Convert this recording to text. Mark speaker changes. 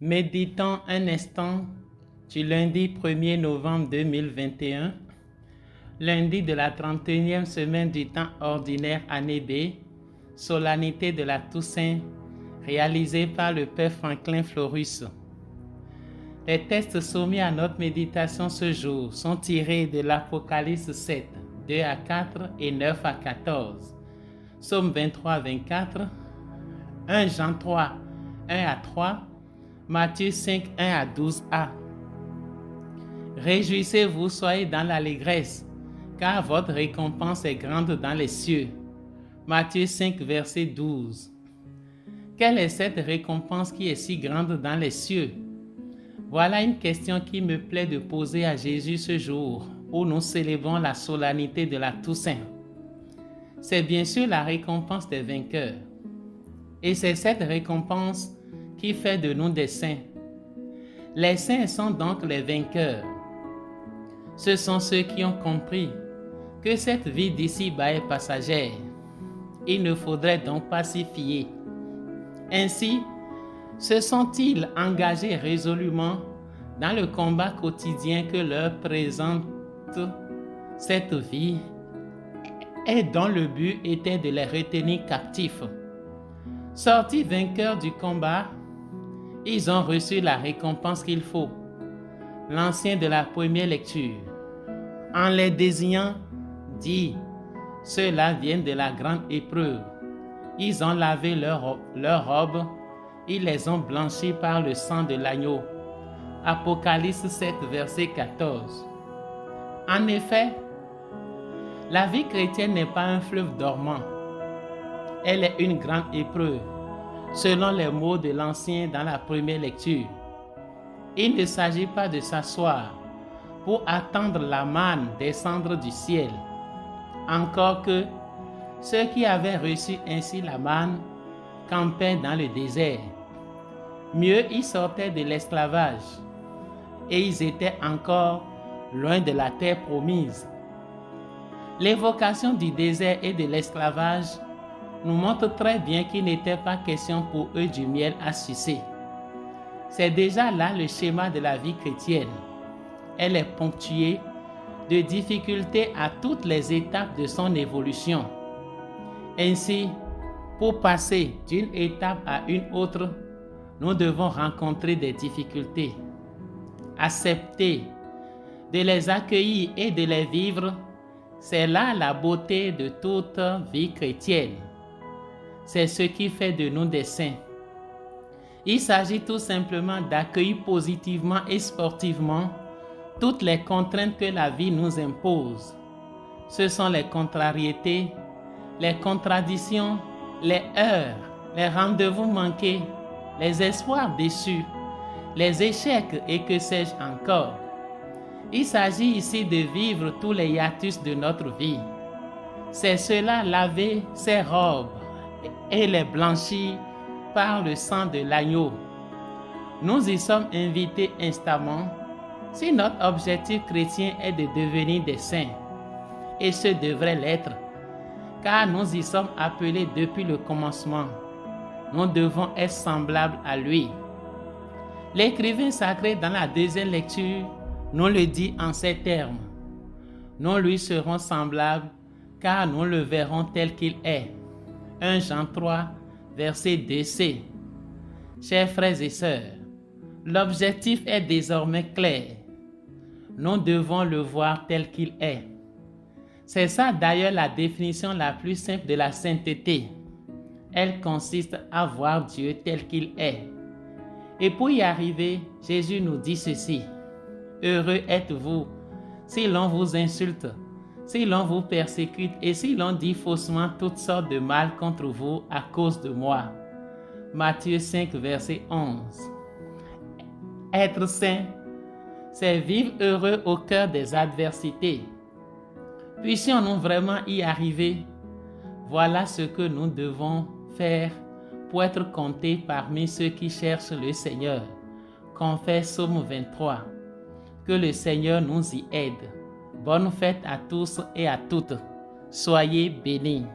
Speaker 1: Méditons un instant du lundi 1er novembre 2021, lundi de la 31e semaine du temps ordinaire année B, solennité de la Toussaint, réalisée par le Père Franklin Florus. Les textes soumis à notre méditation ce jour sont tirés de l'Apocalypse 7, 2 à 4 et 9 à 14, Psaume 23 à 24, 1 Jean 3, 1 à 3, Matthieu 5, 1 à 12a. Réjouissez-vous, soyez dans l'allégresse, car votre récompense est grande dans les cieux. Matthieu 5, verset 12. Quelle est cette récompense qui est si grande dans les cieux? Voilà une question qui me plaît de poser à Jésus ce jour où nous célébrons la solennité de la Toussaint. C'est bien sûr la récompense des vainqueurs. Et c'est cette récompense qui fait de nous des saints. Les saints sont donc les vainqueurs. Ce sont ceux qui ont compris que cette vie d'ici-bas est passagère. Il ne faudrait donc pas s'y fier. Ainsi, se sont-ils engagés résolument dans le combat quotidien que leur présente cette vie et dont le but était de les retenir captifs. Sortis vainqueurs du combat, ils ont reçu la récompense qu'il faut. L'ancien de la première lecture, en les désignant, dit, ceux-là viennent de la grande épreuve. Ils ont lavé leurs robes, ils les ont blanchis par le sang de l'agneau. Apocalypse 7, verset 14. En effet, la vie chrétienne n'est pas un fleuve dormant. Elle est une grande épreuve, selon les mots de l'Ancien dans la première lecture. Il ne s'agit pas de s'asseoir pour attendre la manne descendre du ciel. Encore que ceux qui avaient reçu ainsi la manne campaient dans le désert. Mieux, ils sortaient de l'esclavage et ils étaient encore loin de la terre promise. L'évocation du désert et de l'esclavage nous montre très bien qu'il n'était pas question pour eux du miel à sucer. C'est déjà là le schéma de la vie chrétienne. Elle est ponctuée de difficultés à toutes les étapes de son évolution. Ainsi, pour passer d'une étape à une autre, nous devons rencontrer des difficultés. Accepter de les accueillir et de les vivre, c'est là la beauté de toute vie chrétienne. C'est ce qui fait de nous des saints. Il s'agit tout simplement d'accueillir positivement et sportivement toutes les contraintes que la vie nous impose. Ce sont les contrariétés, les contradictions, les heurts, les rendez-vous manqués, les espoirs déçus, les échecs et que sais-je encore. Il s'agit ici de vivre tous les hiatus de notre vie. C'est cela laver ses robes et les blanchir par le sang de l'agneau. Nous y sommes invités instamment si notre objectif chrétien est de devenir des saints. Et ce devrait l'être, car nous y sommes appelés depuis le commencement. Nous devons être semblables à lui. L'écrivain sacré dans la deuxième lecture nous le dit en ces termes. Nous lui serons semblables, car nous le verrons tel qu'il est. 1 Jean 3, verset 2c. Chers frères et sœurs, l'objectif est désormais clair. Nous devons le voir tel qu'il est. C'est ça d'ailleurs la définition la plus simple de la sainteté. Elle consiste à voir Dieu tel qu'il est. Et pour y arriver, Jésus nous dit ceci. Heureux êtes-vous si l'on vous insulte, si l'on vous persécute et si l'on dit faussement toutes sortes de mal contre vous à cause de moi. Matthieu 5, verset 11. Être saint, c'est vivre heureux au cœur des adversités. Puissions-nous vraiment y arriver? Voilà ce que nous devons faire pour être comptés parmi ceux qui cherchent le Seigneur. Confesse Psaume 23. Que le Seigneur nous y aide. Bonne fête à tous et à toutes. Soyez bénis.